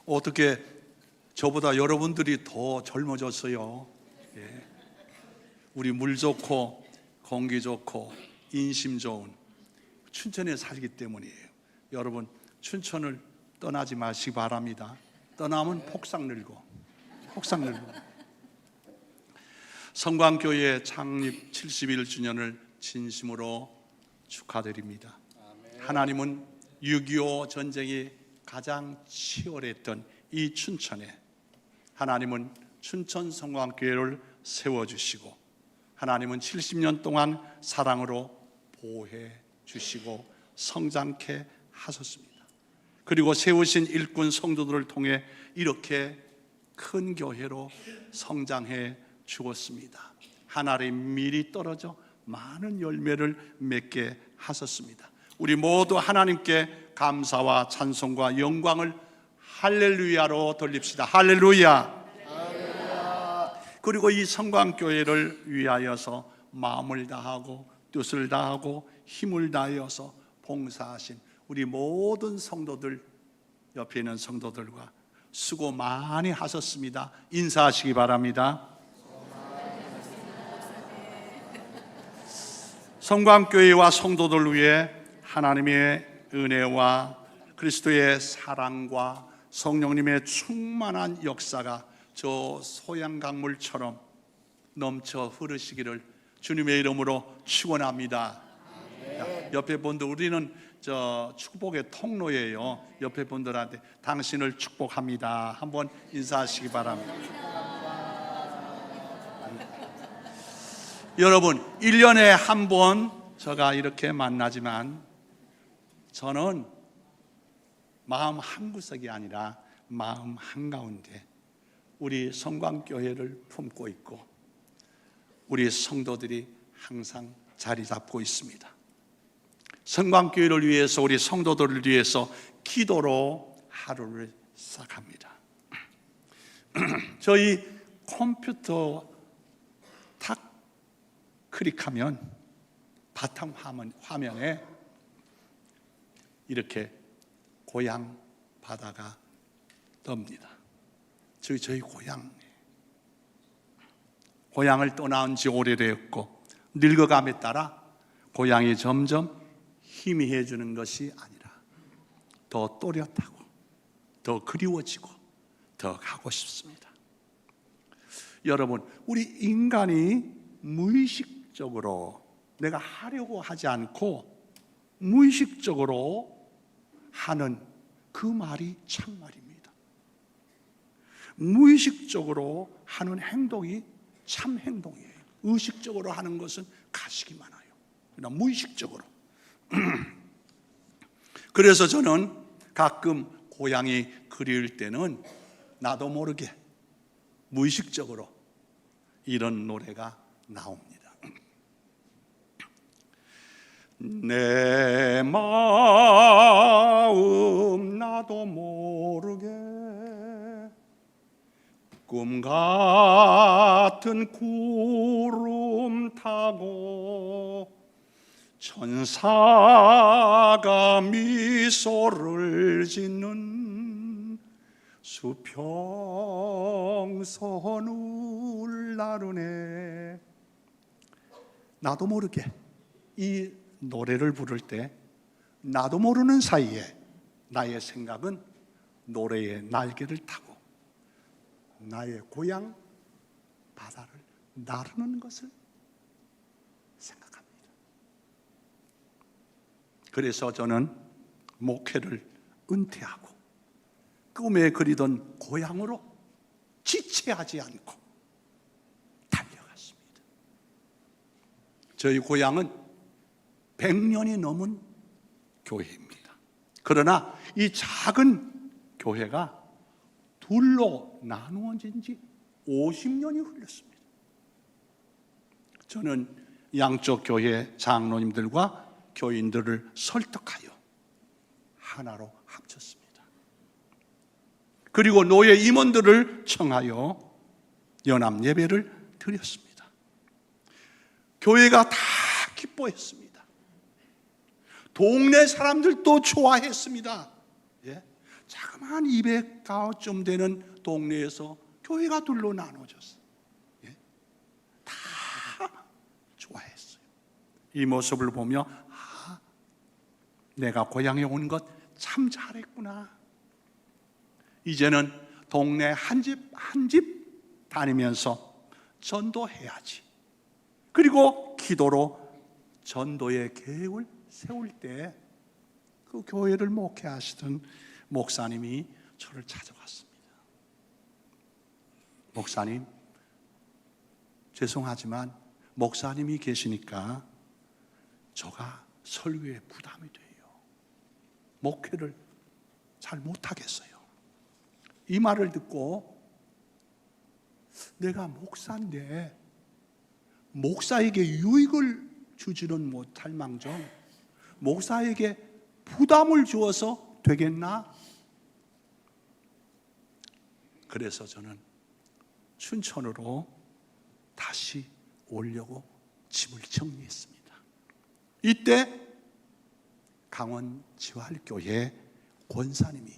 어떻게 저보다 여러분들이 더 젊어졌어요. 예. 우리 물 좋고 공기 좋고 인심 좋은 춘천에 살기 때문이에요. 여러분, 춘천을 떠나지 마시기 바랍니다. 떠나면 폭삭 늙어. 성광교회 창립 71주년을 진심으로 축하드립니다. 하나님은 6.25 전쟁이 가장 치열했던 이 춘천에 하나님은 춘천 성광교회를 세워주시고, 하나님은 70년 동안 사랑으로 보호해 주시고 성장케 하셨습니다. 그리고 세우신 일꾼 성도들을 통해 이렇게 큰 교회로 성장해 주었습니다. 하늘의 밀이 떨어져 많은 열매를 맺게 하셨습니다. 우리 모두 하나님께 감사와 찬송과 영광을 할렐루야로 돌립시다. 할렐루야. 그리고 이 성광교회를 위하여서 마음을 다하고 뜻을 다하고 힘을 다하여서 봉사하신 우리 모든 성도들, 옆에 있는 성도들과 수고 많이 하셨습니다. 인사하시기 바랍니다. 성광교회와 성도들 위해 하나님의 은혜와 그리스도의 사랑과 성령님의 충만한 역사가 저 소양강물처럼 넘쳐 흐르시기를 주님의 이름으로 축원합니다. 옆에 분들, 우리는 저 축복의 통로예요. 옆에 분들한테 당신을 축복합니다. 한번 인사하시기 바랍니다. 여러분, 1년에 한 번 제가 이렇게 만나지만 저는 마음 한구석이 아니라 마음 한가운데 우리 성광교회를 품고 있고 우리 성도들이 항상 자리 잡고 있습니다. 성광교회를 위해서, 우리 성도들을 위해서 기도로 하루를 시작합니다. 저희 컴퓨터 탁 클릭하면 바탕 화면에 이렇게 고향 바다가 뜹니다. 저희 고향을 떠나온 지 오래되었고 늙어감에 따라 고향이 점점 희미해지는 것이 아니라 더 또렷하고 더 그리워지고 더 가고 싶습니다. 여러분, 우리 인간이 무의식적으로, 내가 하려고 하지 않고 무의식적으로 하는 그 말이 참말입니다. 무의식적으로 하는 행동이 참 행동이에요. 의식적으로 하는 것은 가식이 많아요. 그러나 무의식적으로. 그래서 저는 가끔 고향이 그리울 때는 나도 모르게 무의식적으로 이런 노래가 나옵니다. 내 마음 나도 모르게 꿈 같은 구름 타고 천사가 미소를 짓는 수평선 울나르네. 나도 모르게 이 노래를 부를 때 나도 모르는 사이에 나의 생각은 노래의 날개를 타고 나의 고향 바다를 나르는 것을 생각합니다. 그래서 저는 목회를 은퇴하고 꿈에 그리던 고향으로 지체하지 않고 달려갔습니다. 저희 고향은 100년이 넘은 교회입니다. 그러나 이 작은 교회가 둘로 나누어진 지 50년이 흘렀습니다. 저는 양쪽 교회 장로님들과 교인들을 설득하여 하나로 합쳤습니다. 그리고 노예 임원들을 청하여 연합 예배를 드렸습니다. 교회가 다 기뻐했습니다. 동네 사람들도 좋아했습니다. 예? 자그마한 200가구쯤 되는 동네에서 교회가 둘로 나눠졌어요. 예? 다 좋아했어요. 이 모습을 보며 내가 고향에 온 것 참 잘했구나. 이제는 동네 한 집 한 집 다니면서 전도해야지. 그리고 기도로 전도의 계획을 세울 때 그 교회를 목회하시던 목사님이 저를 찾아왔습니다. 목사님, 죄송하지만 목사님이 계시니까 저가 설교에 부담이 돼요. 목회를 잘 못하겠어요. 이 말을 듣고 내가 목사인데 목사에게 유익을 주지는 못할 망정 목사에게 부담을 주어서 되겠나? 그래서 저는 춘천으로 다시 오려고 집을 정리했습니다. 이때 강원 지활교회 권사님이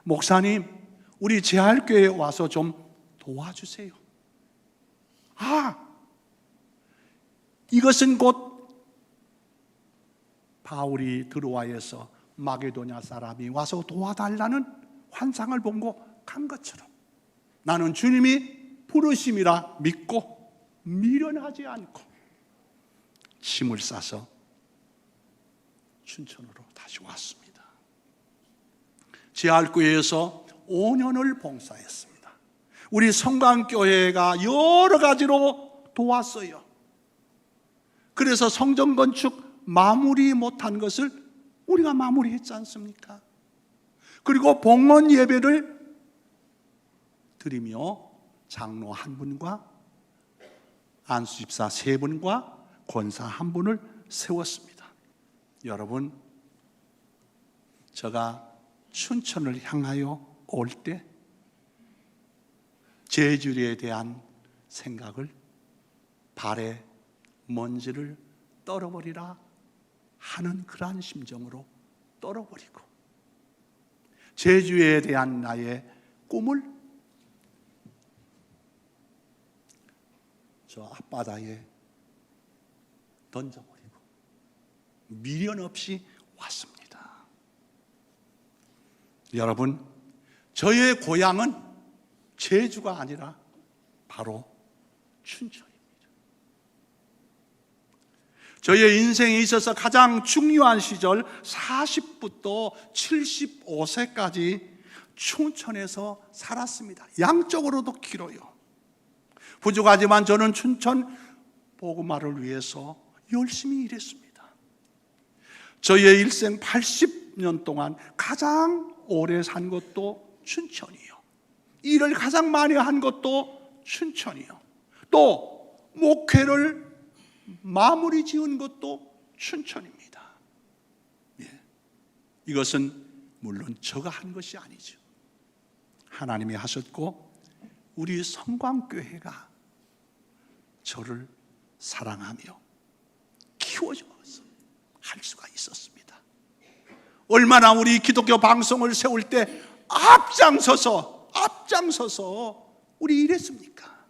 목사님, 우리 지활교회에 와서 좀 도와주세요. 이것은 곧 바울이 드로아에서 마게도냐 사람이 와서 도와달라는 환상을 보고 간 것처럼 나는 주님이 부르심이라 믿고 미련하지 않고 짐을 싸서 춘천으로 다시 왔습니다. 지할교회에서 5년을 봉사했습니다. 우리 성광교회가 여러 가지로 도왔어요. 그래서 성전 건축 마무리 못한 것을 우리가 마무리했지 않습니까? 그리고 봉헌 예배를 드리며 장로 한 분과 안수집사 3분과 권사 1분을 세웠습니다. 여러분, 제가 춘천을 향하여 올 때 제주에 대한 생각을 발에 먼지를 떨어버리라 하는 그러한 심정으로 떨어버리고 제주에 대한 나의 꿈을 저 앞바다에 던져버리고 미련 없이 왔습니다. 여러분, 저의 고향은 제주가 아니라 바로 춘천입니다. 저의 인생에 있어서 가장 중요한 시절 40부터 75세까지 춘천에서 살았습니다. 양적으로도 길어요. 부족하지만 저는 춘천 복음화를 위해서 열심히 일했습니다. 저의 일생 80년 동안 가장 오래 산 것도 춘천이요. 일을 가장 많이 한 것도 춘천이요. 또 목회를 마무리 지은 것도 춘천입니다. 이것은 물론 제가 한 것이 아니죠. 하나님이 하셨고 우리 성광교회가 저를 사랑하며 키워줘서 할 수가 있었습니다. 얼마나 우리 기독교 방송을 세울 때 앞장서서 우리 이랬습니까?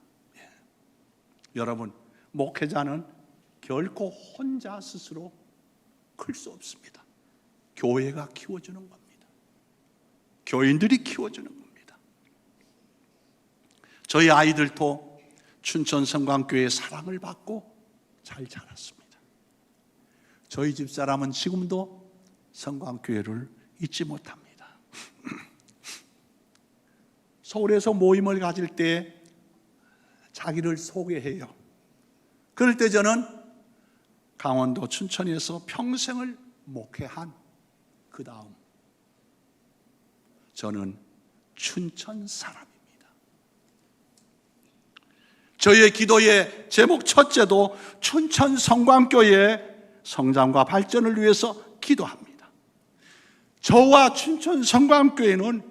여러분, 목회자는 결코 혼자 스스로 클 수 없습니다. 교회가 키워주는 겁니다. 교인들이 키워주는 겁니다. 저희 아이들도 춘천 성광교회의 사랑을 받고 잘 자랐습니다. 저희 집사람은 지금도 성광교회를 잊지 못합니다. 서울에서 모임을 가질 때 자기를 소개해요. 그럴 때 저는 강원도 춘천에서 평생을 목회한 그 다음 저는 춘천 사람입니다. 저의 기도의 제목 첫째도 춘천 성광교회의 성장과 발전을 위해서 기도합니다. 저와 춘천 성광교회는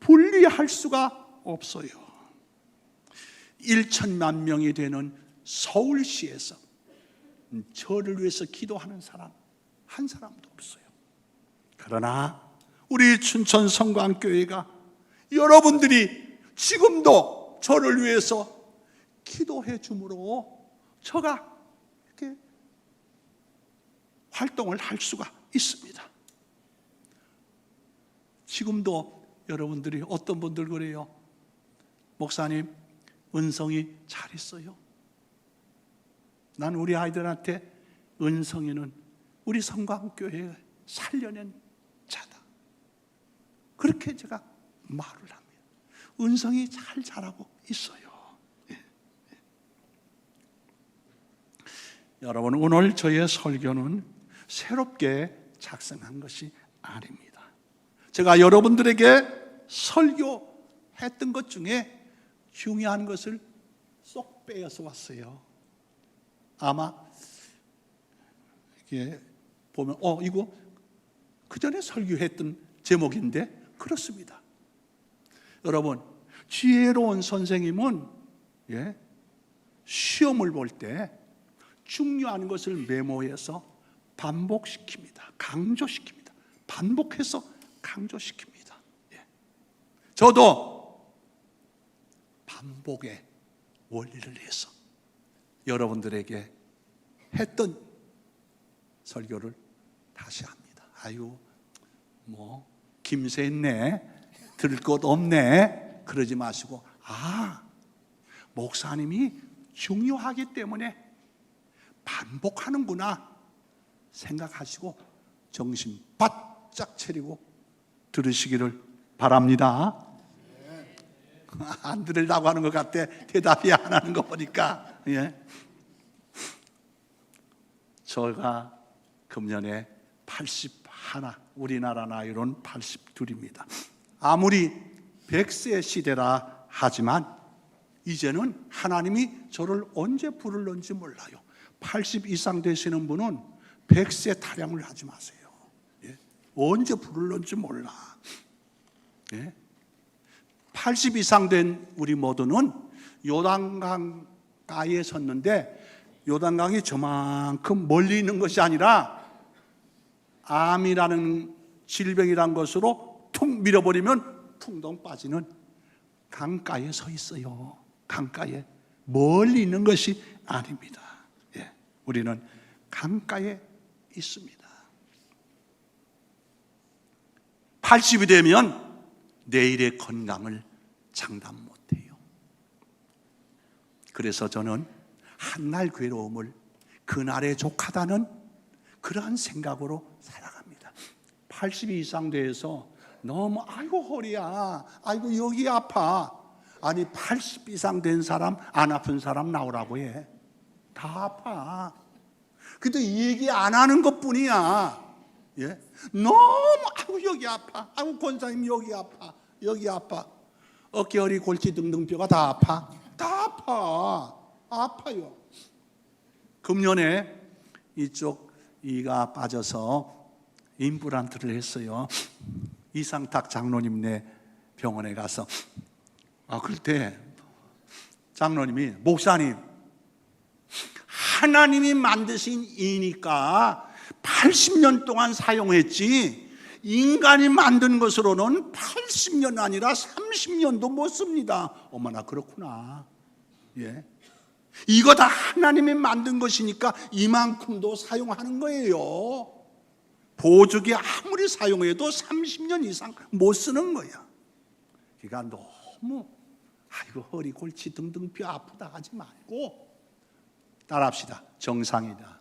분리할 수가 없어요. 1천만 명이 되는 서울시에서 저를 위해서 기도하는 사람 한 사람도 없어요. 그러나 우리 춘천 성광교회가 여러분들이 지금도 저를 위해서 기도해 주므로 저가 이렇게 활동을 할 수가 있습니다. 지금도 여러분들이 어떤 분들 그래요. 목사님, 은성이 잘 있어요. 난 우리 아이들한테 은성이는 우리 성광교회에 살려낸 자다. 그렇게 제가 말을 합니다. 은성이 잘 자라고 있어요. 여러분, 오늘 저의 설교는 새롭게 작성한 것이 아닙니다. 제가 여러분들에게 설교했던 것 중에 중요한 것을 쏙 빼어서 왔어요. 아마 이게 보면 이거 그 전에 설교했던 제목인데 그렇습니다. 여러분, 지혜로운 선생님은 시험을 볼 때 중요한 것을 메모해서 반복시킵니다. 강조시킵니다. 반복해서 강조시킵니다. 저도 반복의 원리를 해서 여러분들에게 했던 설교를 다시 합니다. 아유, 김새했네, 들을 것 없네, 그러지 마시고, 목사님이 중요하기 때문에 반복하는구나 생각하시고 정신 바짝 차리고 들으시기를 바랍니다. 안 들으려고 하는 것 같아. 대답이 안 하는 거 보니까. 제가 금년에 81, 우리나라 나이로는 82입니다. 아무리 100세 시대라 하지만 이제는 하나님이 저를 언제 부를는지 몰라요. 80 이상 되시는 분은 100세 타령을 하지 마세요. 언제 부를는지 몰라. 80 이상 된 우리 모두는 요단강가에 섰는데 요단강이 저만큼 멀리 있는 것이 아니라 암이라는 질병이란 것으로 툭 밀어버리면 퉁동 빠지는 강가에 서 있어요. 강가에 멀리 있는 것이 아닙니다. 우리는 강가에 있습니다. 80이 되면 내일의 건강을 장담 못해요. 그래서 저는 한날 괴로움을 그날에 족하다는 그러한 생각으로 살아갑니다. 80이 이상 돼서 너무 아이고 허리야, 아이고 여기 아파. 아니 80 이상 된 사람, 안 아픈 사람 나오라고 해. 다 아파. 근데 얘기 안 하는 것뿐이야. 너무 아이고 여기 아파, 아이고 권사님 여기 아파, 여기 아파. 어깨, 허리, 골치, 등등뼈가 다 아파. 다 아파. 아파요. 금년에 이쪽 이가 빠져서 임플란트를 했어요. 이상탁 장로님네 병원에 가서 그럴 때 장로님이 목사님, 하나님이 만드신 이니까 80년 동안 사용했지 인간이 만든 것으로는 80년 아니라 30년도 못 씁니다. 어머나 그렇구나. 이거 다 하나님이 만든 것이니까 이만큼도 사용하는 거예요. 보조기 아무리 사용해도 30년 이상 못 쓰는 거야. 그러니까 너무 아이고 허리 골치 등등뼈 아프다 하지 말고 따라합시다. 정상이다.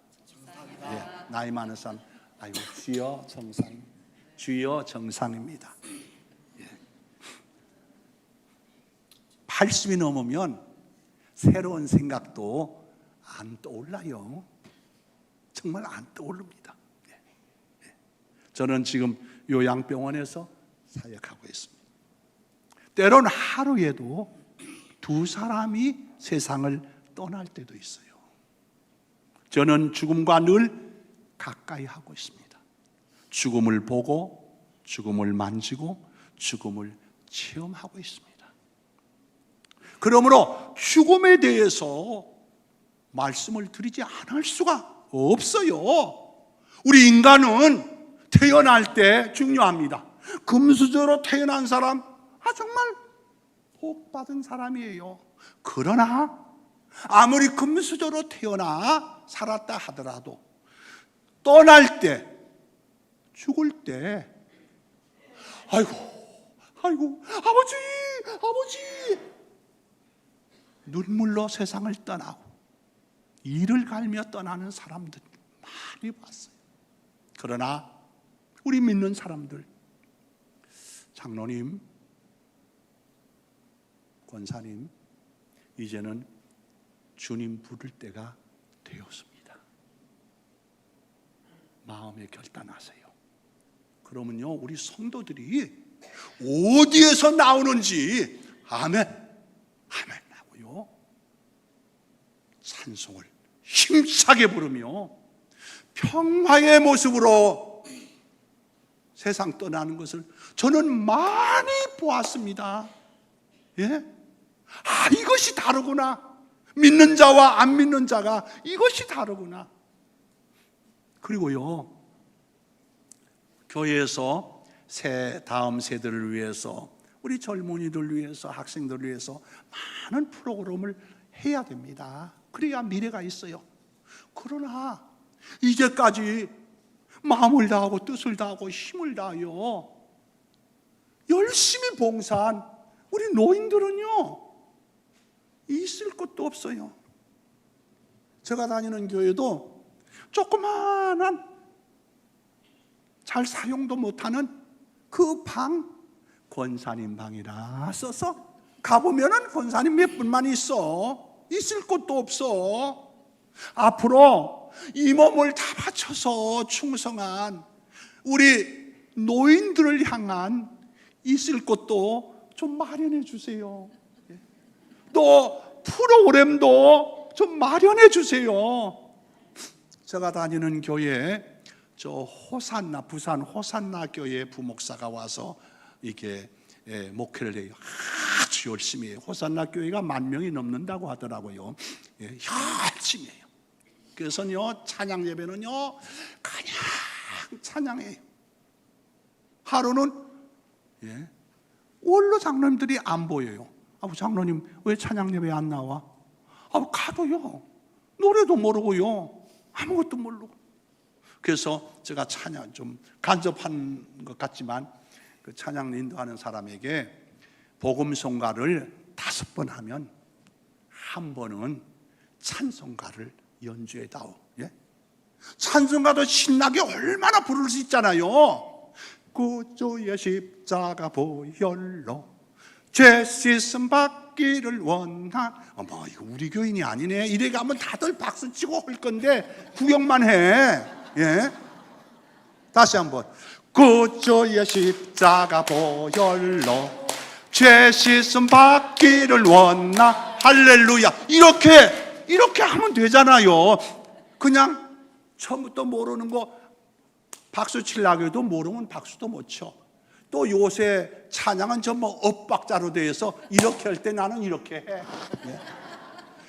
나이 많은 사람 아이고 주여 정상, 주여 정상입니다. 80이 넘으면 새로운 생각도 안 떠올라요. 정말 안 떠오릅니다. 저는 지금 요양병원에서 사역하고 있습니다. 때론 하루에도 2사람이 세상을 떠날 때도 있어요. 저는 죽음과 늘 가까이 하고 있습니다. 죽음을 보고, 죽음을 만지고, 죽음을 체험하고 있습니다. 그러므로 죽음에 대해서 말씀을 드리지 않을 수가 없어요. 우리 인간은 태어날 때 중요합니다. 금수저로 태어난 사람, 정말 복 받은 사람이에요. 그러나 아무리 금수저로 태어나 살았다 하더라도 떠날 때, 죽을 때, 아이고 아버지 눈물로 세상을 떠나고 이를 갈며 떠나는 사람들 많이 봤어요. 그러나 우리 믿는 사람들, 장로님, 권사님, 이제는 주님 부를 때가 되었습니다. 마음에 결단하세요. 그러면요, 우리 성도들이 어디에서 나오는지 아멘 하고요, 찬송을 힘차게 부르며 평화의 모습으로 세상 떠나는 것을 저는 많이 보았습니다. 예? 이것이 다르구나. 믿는 자와 안 믿는 자가 이것이 다르구나. 그리고요, 교회에서 다음 세대를 위해서, 우리 젊은이들 위해서, 학생들을 위해서 많은 프로그램을 해야 됩니다. 그래야 미래가 있어요. 그러나 이제까지 마음을 다하고 뜻을 다하고 힘을 다하여 열심히 봉사한 우리 노인들은요, 있을 것도 없어요. 제가 다니는 교회도 조그마한 잘 사용도 못하는 그 방, 권사님 방이라 써서 가보면은 권사님 몇 분만 있어. 있을 곳도 없어. 앞으로 이 몸을 다 바쳐서 충성한 우리 노인들을 향한 있을 곳도 좀 마련해 주세요. 또 프로그램도 좀 마련해 주세요. 제가 다니는 교회, 호산나, 부산 호산나 교회 부목사가 와서 이게 목회를 해요. 아주 열심히 해요. 호산나 교회가 10,000명이 넘는다고 하더라고요. 열심히 해요. 그래서요, 찬양 예배는요, 그냥 찬양해요. 하루는 원로 장로님들이 안 보여요. 장로님 왜 찬양 예배 안 나와? 가도요, 노래도 모르고요, 아무것도 모르고. 그래서 제가 찬양, 좀 간접한 것 같지만 그 찬양 인도하는 사람에게 복음송가를 5번 하면 한 번은 찬송가를 연주해다오. 찬송가도 신나게 얼마나 부를 수 있잖아요. 구주의 십자가 보혈로 죄 씻음 받기를 원한. 이거 우리 교인이 아니네. 이래 가면 다들 박수치고 할 건데 구경만 해. 다시 한번. 구주의 십자가 보혈로 죄 씻음 받기를 원하. 할렐루야. 이렇게 하면 되잖아요. 그냥 처음부터 모르는 거 박수 치려고 해도 모르면 박수도 못 쳐. 또 요새 찬양은 전부 엇박자로 되어서 이렇게 할 때 나는 이렇게 해.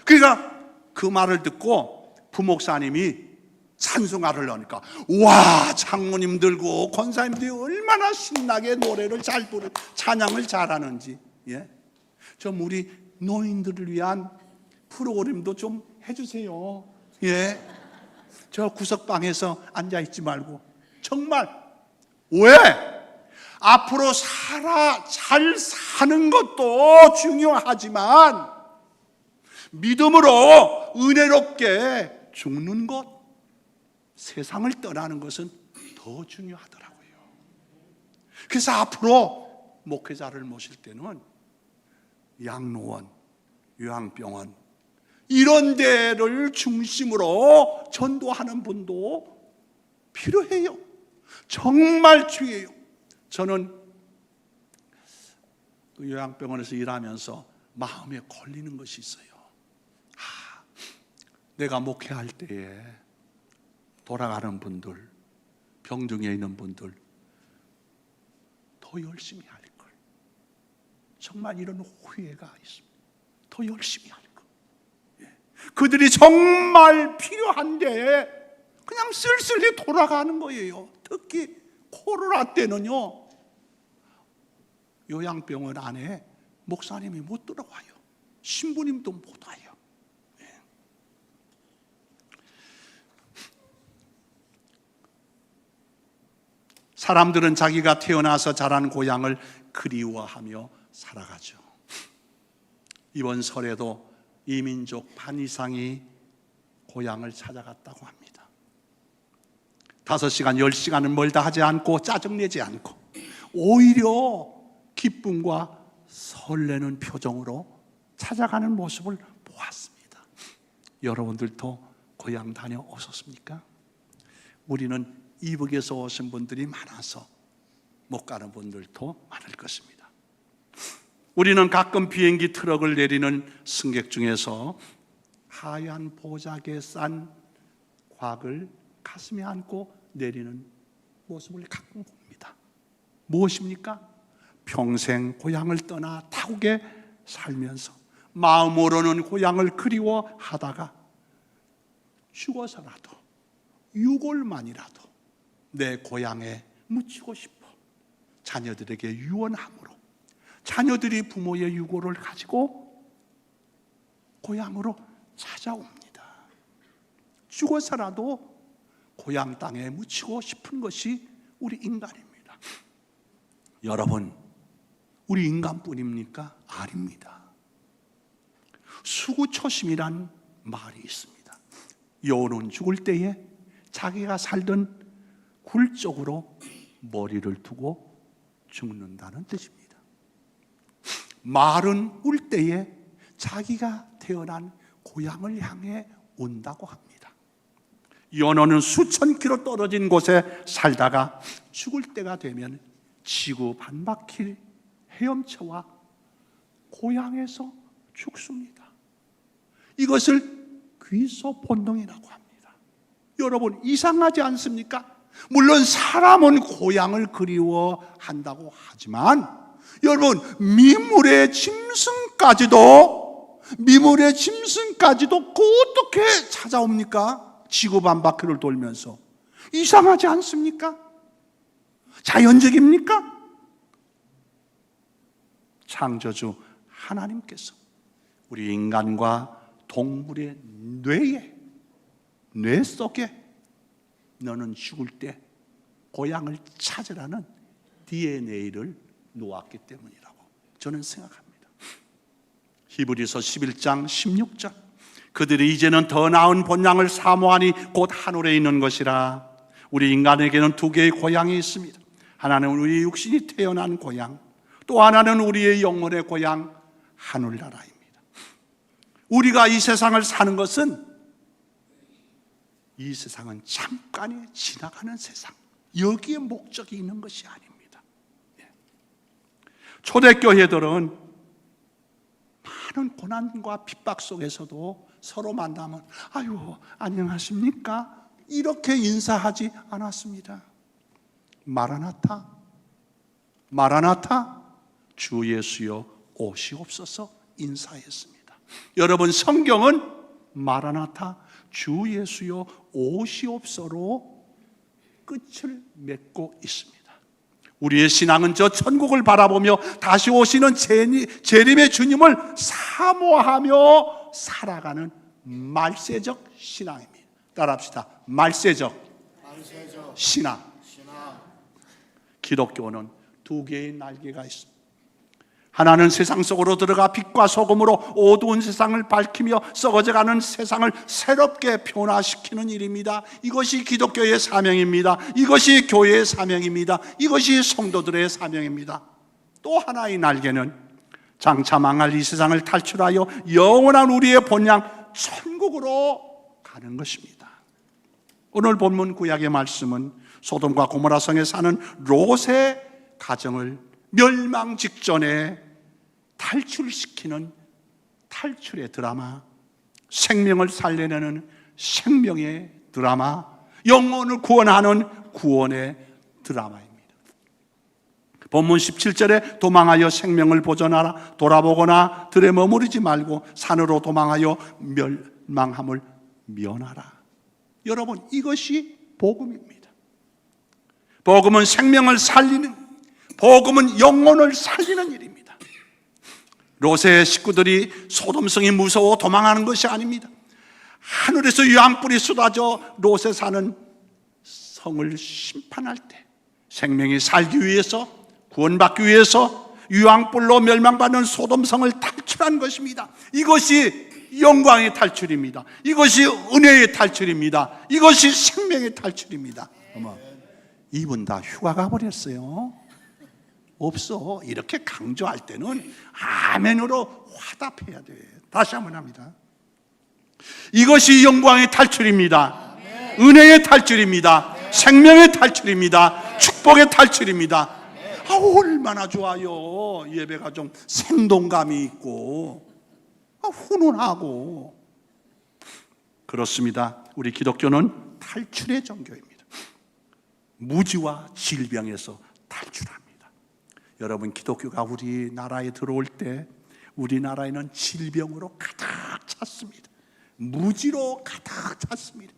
그러니까 그 말을 듣고 부목사님이 찬송가를 넣으니까, 와, 장로님들고 권사님들이 얼마나 신나게 노래를 잘 부르고 찬양을 잘하는지. 좀 우리 노인들을 위한 프로그램도 좀 해주세요. 저 구석방에서 앉아있지 말고. 정말. 왜? 앞으로 잘 사는 것도 중요하지만 믿음으로 은혜롭게 죽는 것, 세상을 떠나는 것은 더 중요하더라고요. 그래서 앞으로 목회자를 모실 때는 양로원, 요양병원 이런 데를 중심으로 전도하는 분도 필요해요. 정말 중요해요. 저는 그 요양병원에서 일하면서 마음에 걸리는 것이 있어요. 내가 목회할 때에 돌아가는 분들, 병중에 있는 분들 더 열심히 할 걸. 정말 이런 후회가 있습니다. 더 열심히 할 걸. 그들이 정말 필요한데 그냥 쓸쓸히 돌아가는 거예요. 특히 코로나 때는요, 요양병원 안에 목사님이 못 들어와요. 신부님도 못 와요. 사람들은 자기가 태어나서 자란 고향을 그리워하며 살아가죠. 이번 설에도 이민족 반 이상이 고향을 찾아갔다고 합니다. 5시간, 10시간은 멀다 하지 않고 짜증내지 않고 오히려 기쁨과 설레는 표정으로 찾아가는 모습을 보았습니다. 여러분들도 고향 다녀오셨습니까? 우리는 이북에서 오신 분들이 많아서 못 가는 분들도 많을 것입니다. 우리는 가끔 비행기 트럭을 내리는 승객 중에서 하얀 보자기에 싼 곽을 가슴에 안고 내리는 모습을 가끔 봅니다. 무엇입니까? 평생 고향을 떠나 타국에 살면서 마음으로는 고향을 그리워하다가 죽어서라도 유골만이라도 내 고향에 묻히고 싶어 자녀들에게 유언함으로 자녀들이 부모의 유골을 가지고 고향으로 찾아옵니다. 죽어서라도 고향 땅에 묻히고 싶은 것이 우리 인간입니다. 여러분, 우리 인간뿐입니까? 아닙니다. 수구초심이란 말이 있습니다. 여우는 죽을 때에 자기가 살던 굴 쪽으로 머리를 두고 죽는다는 뜻입니다. 말은 울 때에 자기가 태어난 고향을 향해 온다고 합니다. 연어는 수천 킬로 떨어진 곳에 살다가 죽을 때가 되면 지구 반바퀴 헤엄쳐와 고향에서 죽습니다. 이것을 귀소 본능이라고 합니다. 여러분, 이상하지 않습니까? 물론 사람은 고향을 그리워한다고 하지만 여러분, 미물의 짐승까지도 어떻게 찾아옵니까? 지구 반바퀴를 돌면서. 이상하지 않습니까? 자연적입니까? 창조주 하나님께서 우리 인간과 동물의 뇌 속에 너는 죽을 때 고향을 찾으라는 DNA를 놓았기 때문이라고 저는 생각합니다. 히브리서 11장 16절 그들이 이제는 더 나은 본향을 사모하니 곧 하늘에 있는 것이라. 우리 인간에게는 두 개의 고향이 있습니다. 하나는 우리의 육신이 태어난 고향, 또 하나는 우리의 영혼의 고향 하늘나라입니다. 우리가 이 세상을 사는 것은 이 세상은 잠깐에 지나가는 세상, 여기에 목적이 있는 것이 아닙니다. 초대교회들은 많은 고난과 핍박 속에서도 서로 만나면 아유 안녕하십니까? 이렇게 인사하지 않았습니다. 마라나타, 마라나타, 주 예수여 오시옵소서 인사했습니다. 여러분, 성경은 마라나타, 주 예수여 오시옵소로 끝을 맺고 있습니다. 우리의 신앙은 저 천국을 바라보며 다시 오시는 재림의 주님을 사모하며 살아가는 말세적 신앙입니다. 따라합시다. 말세적 신앙. 기독교는 두 개의 날개가 있습니다. 하나는 세상 속으로 들어가 빛과 소금으로 어두운 세상을 밝히며 썩어져가는 세상을 새롭게 변화시키는 일입니다. 이것이 기독교의 사명입니다. 이것이 교회의 사명입니다. 이것이 성도들의 사명입니다. 또 하나의 날개는 장차 망할 이 세상을 탈출하여 영원한 우리의 본향 천국으로 가는 것입니다. 오늘 본문 구약의 말씀은 소돔과 고모라 성에 사는 롯의 가정을 멸망 직전에 탈출시키는 탈출의 드라마, 생명을 살려내는 생명의 드라마, 영혼을 구원하는 구원의 드라마입니다. 본문 17절에 도망하여 생명을 보존하라, 돌아보거나 들에 머무르지 말고 산으로 도망하여 멸망함을 면하라. 여러분, 이것이 복음입니다. 복음은 생명을 살리는, 복음은 영혼을 살리는 일입니다. 롯의 식구들이 소돔성이 무서워 도망하는 것이 아닙니다. 하늘에서 유황불이 쏟아져 롯에 사는 성을 심판할 때 생명이 살기 위해서, 구원받기 위해서 유황불로 멸망받는 소돔성을 탈출한 것입니다. 이것이 영광의 탈출입니다. 이것이 은혜의 탈출입니다. 이것이 생명의 탈출입니다. 어머, 이분 다 휴가 가버렸어요. 없어. 이렇게 강조할 때는 아멘으로 화답해야 돼. 다시 한번 합니다. 이것이 영광의 탈출입니다. 은혜의 탈출입니다. 생명의 탈출입니다. 축복의 탈출입니다. 얼마나 좋아요. 예배가 좀 생동감이 있고 훈훈하고. 그렇습니다. 우리 기독교는 탈출의 종교입니다. 무지와 질병에서 탈출합니다. 여러분, 기독교가 우리나라에 들어올 때 우리나라에는 질병으로 가득 찼습니다. 무지로 가득 찼습니다.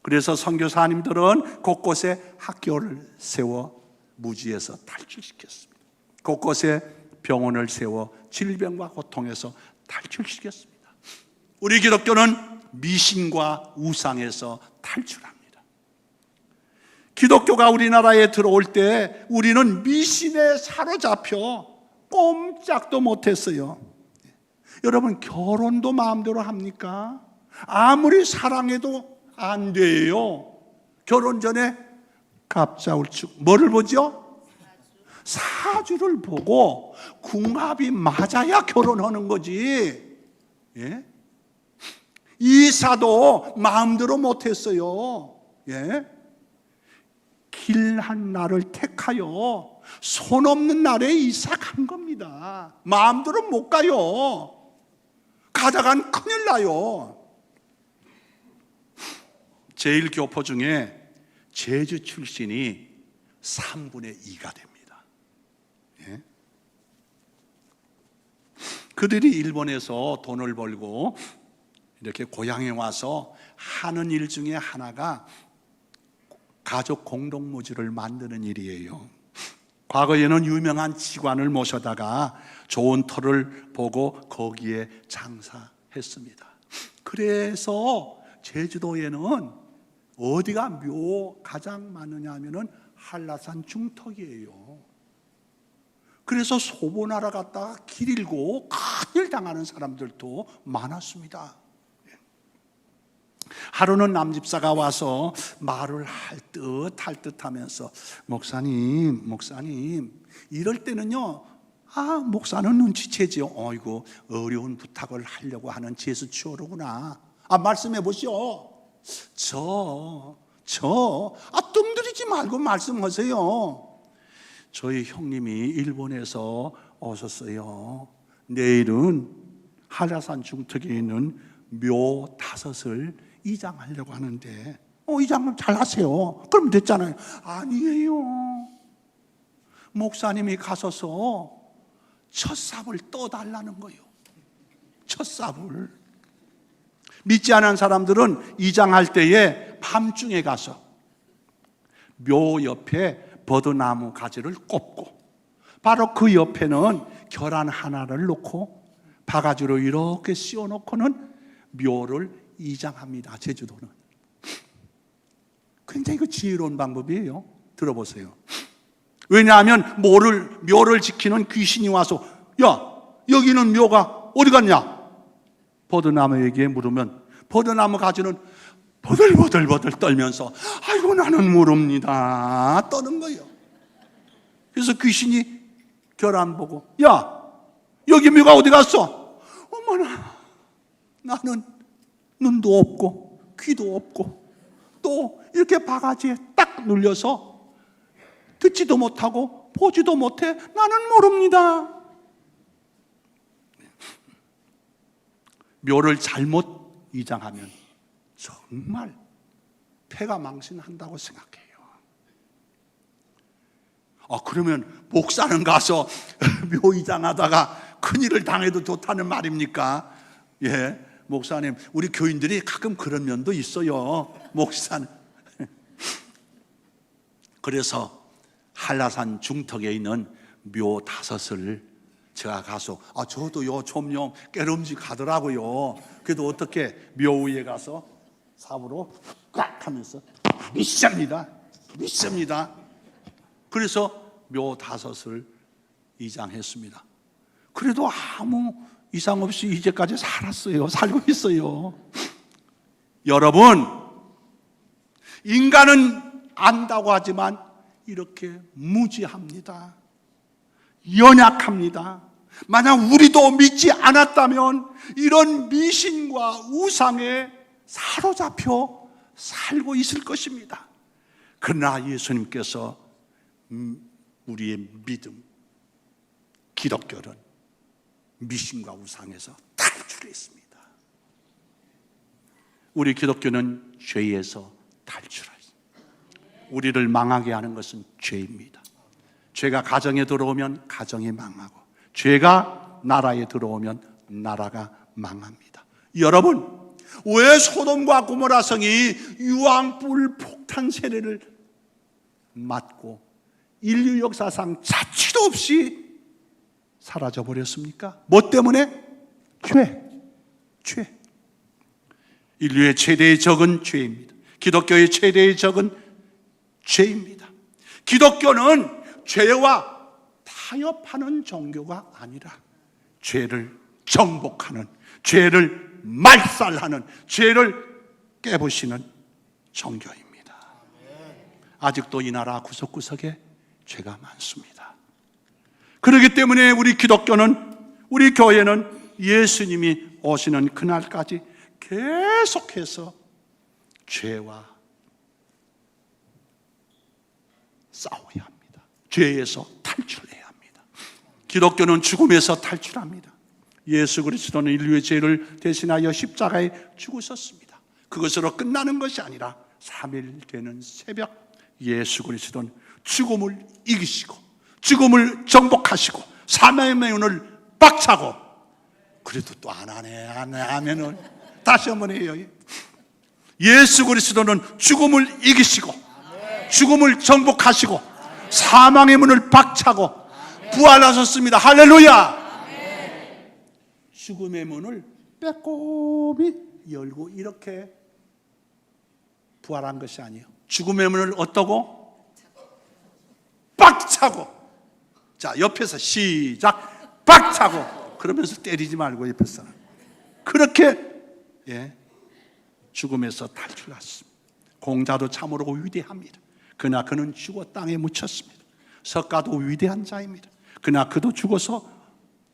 그래서 선교사님들은 곳곳에 학교를 세워 무지에서 탈출시켰습니다. 곳곳에 병원을 세워 질병과 고통에서 탈출시켰습니다. 우리 기독교는 미신과 우상에서 탈출합니다. 기독교가 우리나라에 들어올 때 우리는 미신에 사로잡혀 꼼짝도 못했어요. 여러분, 결혼도 마음대로 합니까? 아무리 사랑해도 안 돼요. 결혼 전에 갑자울축, 뭐를 보죠? 사주를 보고 궁합이 맞아야 결혼하는 거지. 예? 이사도 마음대로 못했어요. 예? 길 한 날을 택하여 손 없는 날에 이사 간 겁니다. 마음대로 못 가요. 가다간 큰일 나요. 제1교포 중에 제주 출신이 3분의 2가 됩니다. 예? 그들이 일본에서 돈을 벌고 이렇게 고향에 와서 하는 일 중에 하나가 가족 공동묘지를 만드는 일이에요. 과거에는 유명한 직관을 모셔다가 좋은 터를 보고 거기에 장사했습니다. 그래서 제주도에는 어디가 묘 가장 많으냐 하면은 한라산 중턱이에요. 그래서 소본하러 갔다가 길 잃고 큰일 당하는 사람들도 많았습니다. 하루는 남집사가 와서 말을 할 듯 하면서 목사님 이럴 때는요, 목사는 눈치채지요. 어이구, 어려운 부탁을 하려고 하는 제수치어로구나. 말씀해 보시오. 뜸들이지 말고 말씀하세요. 저희 형님이 일본에서 오셨어요. 내일은 한라산 중턱에 있는 묘 5을 이장하려고 하는데 이장을 잘 하세요. 그럼 됐잖아요. 아니에요. 목사님이 가셔서 첫삽을 떠달라는 거예요. 첫삽을. 믿지 않은 사람들은 이장할 때에 밤중에 가서 묘 옆에 버드나무 가지를 꼽고 바로 그 옆에는 계란 하나를 놓고 바가지로 이렇게 씌워놓고는 묘를 이장합니다. 제주도는. 굉장히 그 지혜로운 방법이에요. 들어보세요. 왜냐하면 묘를 지키는 귀신이 와서 야, 여기는 묘가 어디 갔냐? 버드나무에게 물으면 버드나무 가지는 버들버들 떨면서 아이고 나는 모릅니다 떠는 거예요. 그래서 귀신이 결안 보고 야, 여기 묘가 어디 갔어? 어머나, 나는 눈도 없고 귀도 없고 또 이렇게 바가지에 딱 눌려서 듣지도 못하고 보지도 못해. 나는 모릅니다. 묘를 잘못 이장하면 정말 폐가 망신한다고 생각해요. 그러면 목사는 가서 묘 이장하다가 큰일을 당해도 좋다는 말입니까? 예, 목사님, 우리 교인들이 가끔 그런 면도 있어요. 목사는. 그래서 한라산 중턱에 있는 묘 5을 제가 가서 저도요 좀요 깨름직하더라고요. 그래도 어떻게 묘 위에 가서 삽으로 꽉 하면서 믿습니다. 그래서 묘 5을 이장했습니다. 그래도 아무 이상 없이 이제까지 살고 있어요. 여러분, 인간은 안다고 하지만 이렇게 무지합니다. 연약합니다. 만약 우리도 믿지 않았다면 이런 미신과 우상에 사로잡혀 살고 있을 것입니다. 그러나 예수님께서 우리의 믿음, 기독교는 미신과 우상에서 탈출했습니다. 우리 기독교는 죄에서 탈출했습니다. 우리를 망하게 하는 것은 죄입니다. 죄가 가정에 들어오면 가정이 망하고, 죄가 나라에 들어오면 나라가 망합니다. 여러분, 왜 소돔과 고모라 성이 유황불 폭탄 세례를 맞고 인류 역사상 자취도 없이 사라져 버렸습니까? 뭐 때문에? 죄. 인류의 최대의 적은 죄입니다. 기독교의 최대의 적은 죄입니다. 기독교는 죄와 타협하는 종교가 아니라 죄를 정복하는, 죄를 말살하는, 죄를 깨부시는 종교입니다. 아직도 이 나라 구석구석에 죄가 많습니다. 그렇기 때문에 우리 기독교는, 우리 교회는 예수님이 오시는 그날까지 계속해서 죄와 싸워야 합니다. 죄에서 탈출해야 합니다. 기독교는 죽음에서 탈출합니다. 예수 그리스도는 인류의 죄를 대신하여 십자가에 죽으셨습니다. 그것으로 끝나는 것이 아니라 3일 되는 새벽 예수 그리스도는 죽음을 이기시고 죽음을 정복하시고 사망의 문을 박차고, 그래도 또 안 하면은 다시 한번 해요. 예수 그리스도는 죽음을 이기시고 죽음을 정복하시고 사망의 문을 박차고 부활하셨습니다. 할렐루야. 죽음의 문을 빼꼼히 열고 이렇게 부활한 것이 아니에요. 죽음의 문을 어떠고? 박차고. 자, 옆에서 시작. 박차고. 그러면서 때리지 말고 옆에서. 그렇게 죽음에서 탈출했습니다. 공자도 참으로 위대합니다. 그러나 그는 죽어 땅에 묻혔습니다. 석가도 위대한 자입니다. 그러나 그도 죽어서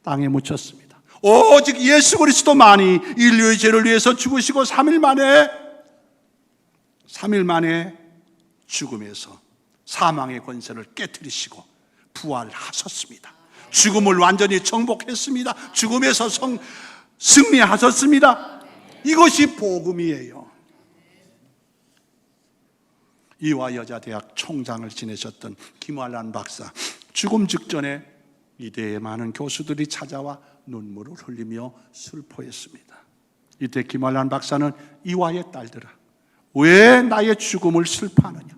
땅에 묻혔습니다. 오직 예수 그리스도만이 인류의 죄를 위해서 죽으시고 3일 만에 죽음에서 사망의 권세를 깨뜨리시고 부활하셨습니다. 죽음을 완전히 정복했습니다. 죽음에서 승리하셨습니다. 이것이 복음이에요. 이화여자대학 총장을 지내셨던 김환란 박사, 죽음 직전에 이대에 많은 교수들이 찾아와 눈물을 흘리며 슬퍼했습니다. 이때 김환란 박사는 이화의 딸들아, 왜 나의 죽음을 슬퍼하느냐?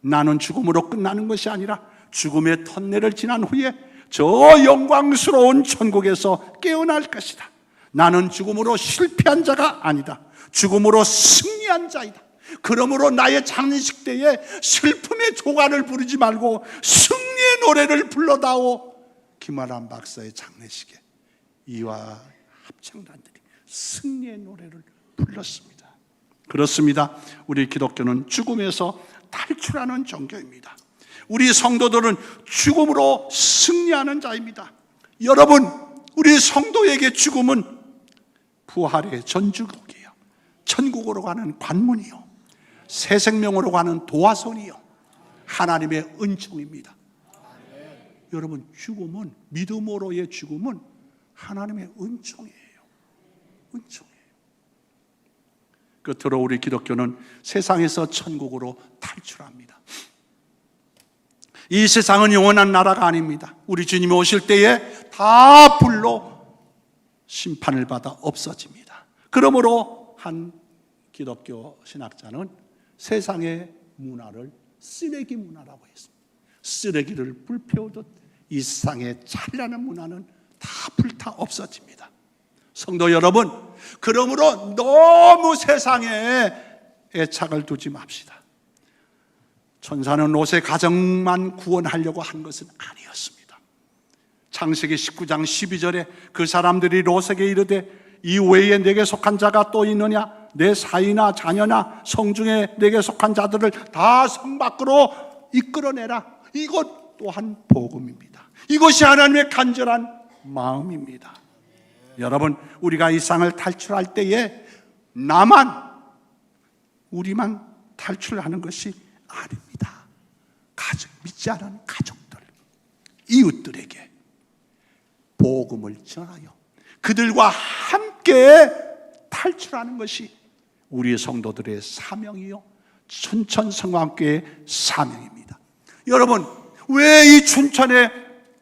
나는 죽음으로 끝나는 것이 아니라 죽음의 터널을 지난 후에 저 영광스러운 천국에서 깨어날 것이다. 나는 죽음으로 실패한 자가 아니다. 죽음으로 승리한 자이다. 그러므로 나의 장례식 때에 슬픔의 조가를 부르지 말고 승리의 노래를 불러다오. 김환란 박사의 장례식에 이와 합창단들이 승리의 노래를 불렀습니다. 그렇습니다. 우리 기독교는 죽음에서 탈출하는 종교입니다. 우리 성도들은 죽음으로 승리하는 자입니다. 여러분, 우리 성도에게 죽음은 부활의 전주곡이에요. 천국으로 가는 관문이요, 새 생명으로 가는 도화선이요, 하나님의 은총입니다. 여러분, 죽음은, 믿음으로의 죽음은 하나님의 은총이에요. 은총이에요. 끝으로 우리 기독교는 세상에서 천국으로 탈출합니다. 이 세상은 영원한 나라가 아닙니다. 우리 주님이 오실 때에 다 불로 심판을 받아 없어집니다. 그러므로 한 기독교 신학자는 세상의 문화를 쓰레기 문화라고 했습니다. 쓰레기를 불 피우듯 이 세상의 찬란한 문화는 다 불타 없어집니다. 성도 여러분, 그러므로 너무 세상에 애착을 두지 맙시다. 천사는 롯의 가정만 구원하려고 한 것은 아니었습니다. 창세기 19장 12절에 그 사람들이 롯에게 이르되 이 외에 내게 속한 자가 또 있느냐? 내 사위나 자녀나 성중에 내게 속한 자들을 다 성 밖으로 이끌어내라. 이것 또한 복음입니다. 이것이 하나님의 간절한 마음입니다. 여러분, 우리가 이 세상을 탈출할 때에 우리만 탈출하는 것이 아닙니다. 믿지 않은 가족들, 이웃들에게 복음을 전하여 그들과 함께 탈출하는 것이 우리 성도들의 사명이요 춘천 성광교회의 사명입니다. 여러분, 왜 이 춘천에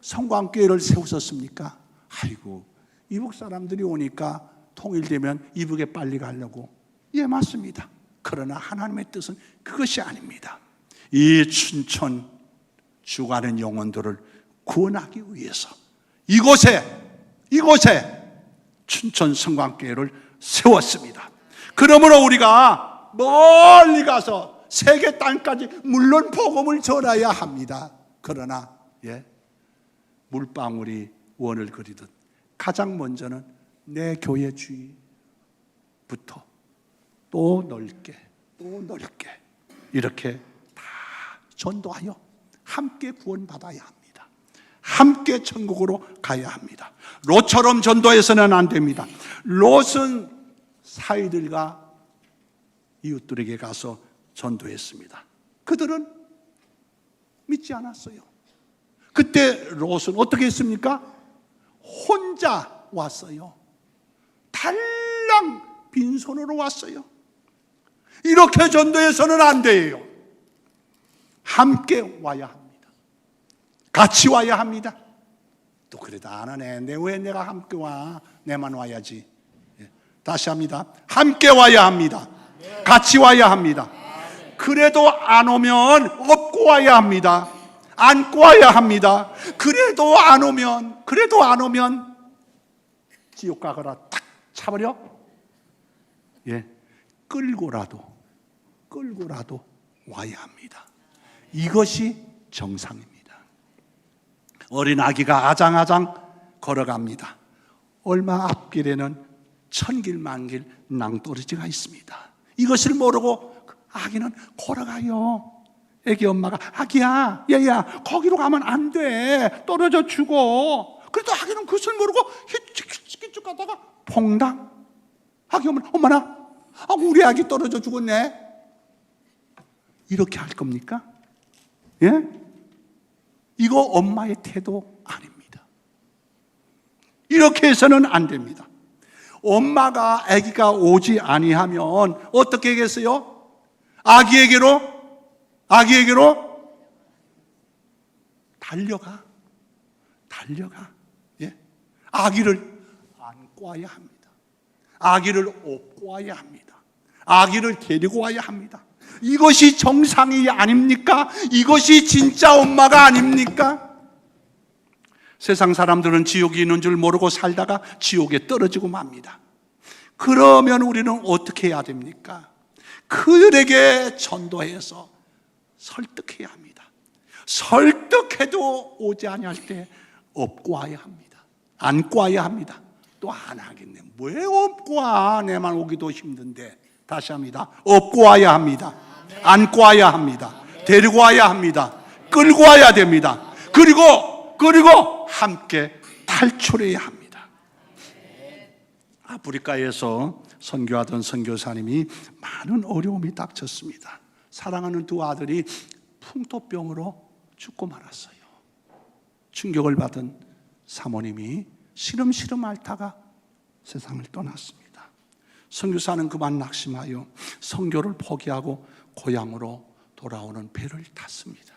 성광교회를 세우셨습니까? 아이고, 이북 사람들이 오니까 통일되면 이북에 빨리 가려고. 예, 맞습니다. 그러나 하나님의 뜻은 그것이 아닙니다. 이 춘천 죽어가는 영혼들을 구원하기 위해서 이곳에 춘천 성광교회를 세웠습니다. 그러므로 우리가 멀리 가서 세계 땅까지 물론 복음을 전해야 합니다. 그러나 물방울이 원을 그리듯 가장 먼저는 내 교회 주위부터 또 넓게 이렇게 다 전도하여 함께 구원받아야 합니다. 함께 천국으로 가야 합니다. 롯처럼 전도해서는 안 됩니다. 롯은 사위들과 이웃들에게 가서 전도했습니다. 그들은 믿지 않았어요. 그때 롯은 어떻게 했습니까? 혼자 왔어요. 달랑 빈손으로 왔어요. 이렇게 전도해서는 안 돼요. 함께 와야 합니다. 같이 와야 합니다. 또 그래도 안 하네. 왜 내가 함께 와? 내만 와야지. 다시 합니다. 함께 와야 합니다. 같이 와야 합니다. 그래도 안 오면 업고 와야 합니다. 안고 와야 합니다. 그래도 안 오면 지옥 가거라 딱 차버려. 끌고라도 와야 합니다. 이것이 정상입니다. 어린 아기가 아장아장 걸어갑니다. 얼마 앞길에는 천길만길 낭떠러지가 있습니다. 이것을 모르고 아기는 걸어가요. 애기 엄마가 아기야, 얘야, 거기로 가면 안 돼. 떨어져 죽어. 그래도 아기는 그것을 모르고 휘쭉 가다가 퐁당. 아기 엄마나, 우리 아기 떨어져 죽었네. 이렇게 할 겁니까? 이거 엄마의 태도 아닙니다. 이렇게 해서는 안 됩니다. 엄마가 아기가 오지 아니하면 어떻게 하겠어요? 아기에게로 달려가. 아기를 안고 와야 합니다. 아기를 업고 와야 합니다. 아기를 데리고 와야 합니다. 이것이 정상이 아닙니까? 이것이 진짜 엄마가 아닙니까? 세상 사람들은 지옥이 있는 줄 모르고 살다가 지옥에 떨어지고 맙니다. 그러면 우리는 어떻게 해야 됩니까? 그들에게 전도해서 설득해야 합니다. 설득해도 오지 아니할 때 업고 와야 합니다. 안고 와야 합니다. 또 안 하겠네. 왜 업고 와? 내만 오기도 힘든데. 다시 합니다. 업고 와야 합니다. 안고 와야 합니다. 데리고 와야 합니다. 끌고 와야 됩니다. 그리고 함께 탈출해야 합니다. 아프리카에서 선교하던 선교사님이 많은 어려움이 닥쳤습니다. 사랑하는 두 아들이 풍토병으로 죽고 말았어요. 충격을 받은 사모님이 시름시름 앓다가 세상을 떠났습니다. 선교사는 그만 낙심하여 선교를 포기하고 고향으로 돌아오는 배를 탔습니다.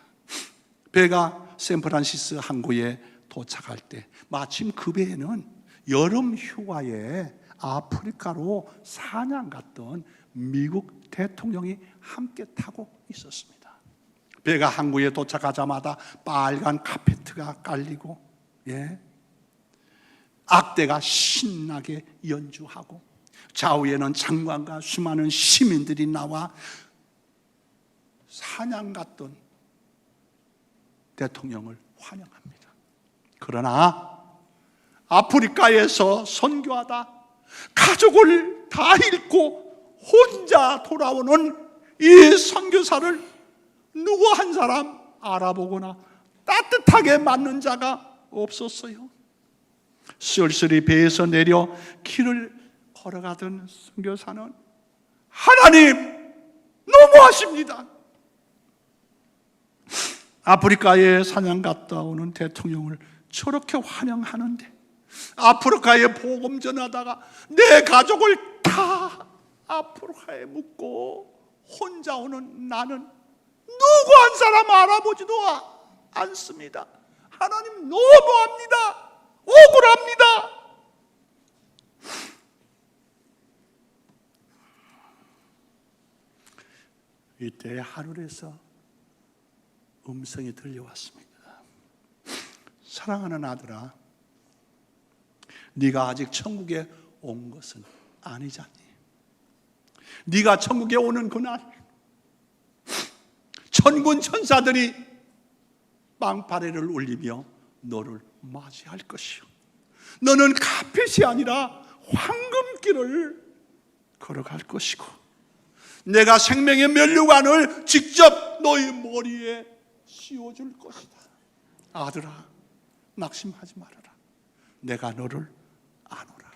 배가 샌프란시스 항구에 도착할 때 마침 그 배에는 여름 휴가에 아프리카로 사냥 갔던 미국 대통령이 함께 타고 있었습니다. 배가 항구에 도착하자마자 빨간 카페트가 깔리고, 악대가 신나게 연주하고, 좌우에는 장관과 수많은 시민들이 나와 사냥 갔던 대통령을 환영합니다. 그러나 아프리카에서 선교하다 가족을 다 잃고 혼자 돌아오는 이 선교사를 누구 한 사람 알아보거나 따뜻하게 맞는 자가 없었어요. 쓸쓸히 배에서 내려 길을 걸어가던 선교사는 하나님 너무하십니다. 아프리카에 사냥 갔다 오는 대통령을 저렇게 환영하는데, 아프리카에 복음 전하다가 내 가족을 다 아프리카에 묻고 혼자 오는 나는 누구 한 사람 알아보지도 않습니다. 하나님 너무합니다. 억울합니다. 이때 하늘에서 음성이 들려왔습니다. 사랑하는 아들아, 네가 아직 천국에 온 것은 아니잖니. 네가 천국에 오는 그날 천군 천사들이 빵파레를 울리며 너를 맞이할 것이요, 너는 카펫이 아니라 황금길을 걸어갈 것이고, 내가 생명의 면류관을 직접 너희 머리에 씌워줄 것이다. 아들아, 낙심하지 말아라. 내가 너를 아노라.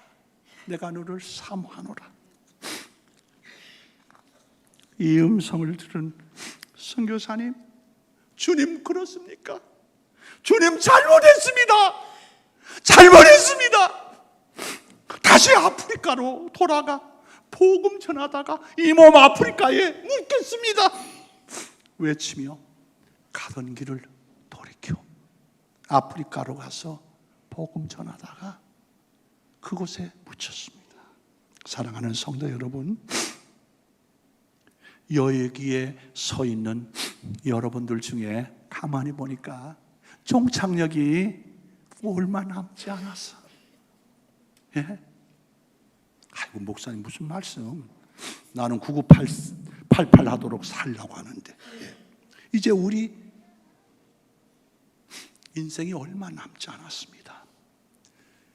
내가 너를 사모하노라. 이 음성을 들은 선교사님, 주님 그렇습니까? 주님 잘못했습니다. 잘못했습니다. 다시 아프리카로 돌아가 복음 전하다가 이 몸 아프리카에 묻겠습니다 외치며 가던 길을 돌이켜 아프리카로 가서 복음 전하다가 그곳에 묻혔습니다. 사랑하는 성도 여러분, 여기에 서 있는 여러분들 중에 가만히 보니까 종착역이 얼마 남지 않았어. 아이고 목사님 무슨 말씀? 나는 9988 하도록 살려고 하는데, 이제 우리 인생이 얼마 남지 않았습니다.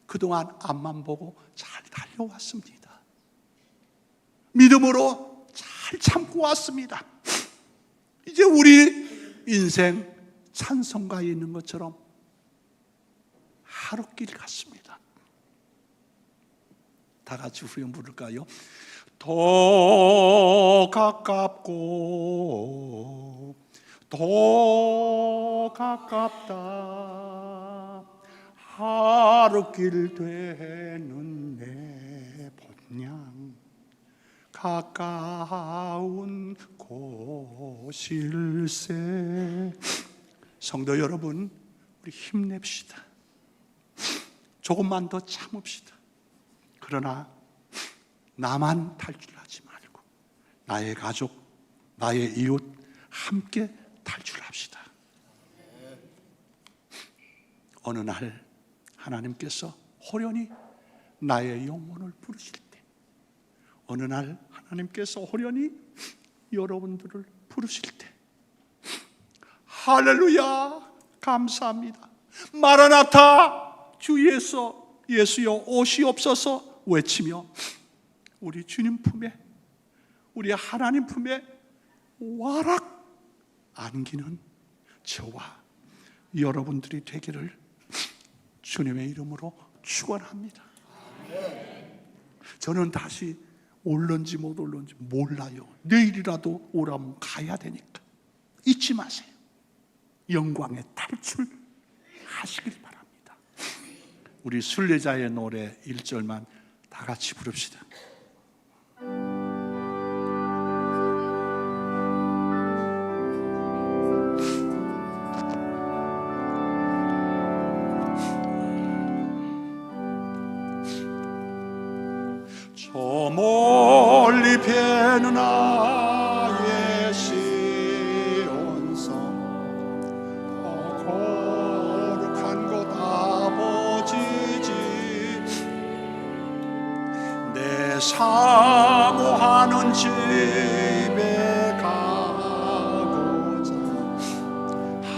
그동안 앞만 보고 잘 달려왔습니다. 믿음으로 잘 참고 왔습니다. 이제 우리 인생 찬송가에 있는 것처럼 하루길 같습니다. 다 같이 후렴 부를까요? 더 가깝고 더 가깝다 하루길 되는 내 본향 가까운 곳일세. 성도 여러분, 우리 힘냅시다. 조금만 더 참읍시다. 그러나 나만 탈출하지 말고 나의 가족, 나의 이웃 함께 탈출합시다. 어느 날 하나님께서 호련히 나의 영혼을 부르실 때, 어느 날 하나님께서 호련히 여러분들을 부르실 때, 할렐루야 감사합니다. 마라나타 주 예수여 오시옵소서 외치며 우리 주님 품에, 우리 하나님 품에 와락 안기는 저와 여러분들이 되기를 주님의 이름으로 축원합니다. 저는 다시 올런지 못 올런지 몰라요. 내일이라도 오라면 가야 되니까 잊지 마세요. 영광의 탈출하시길 바랍니다. 우리 순례자의 노래 1절만 다 같이 부릅시다. 저 멀리 펴는 나의 시온성 사모하는 집에 가고자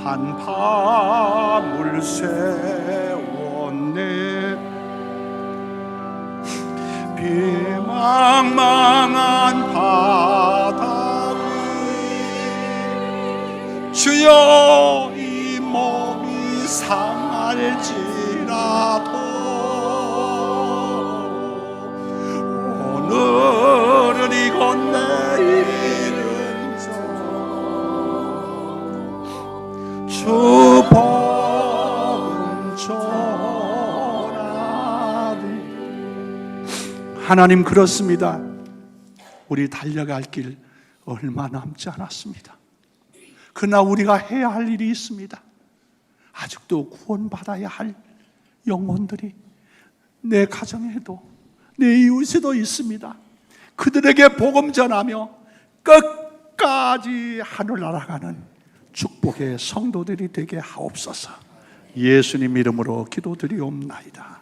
한 밤을 세웠네. 비망망한 바다 위 주여 이 몸이 상할지라도 오늘은 이건 내일은 주 복음 전하리. 하나님, 그렇습니다. 우리 달려갈 길 얼마 남지 않았습니다. 그러나 우리가 해야 할 일이 있습니다. 아직도 구원받아야 할 영혼들이 내 가정에도 내 이웃에도 있습니다. 그들에게 복음 전하며 끝까지 하늘 날아가는 축복의 성도들이 되게 하옵소서. 예수님 이름으로 기도드리옵나이다.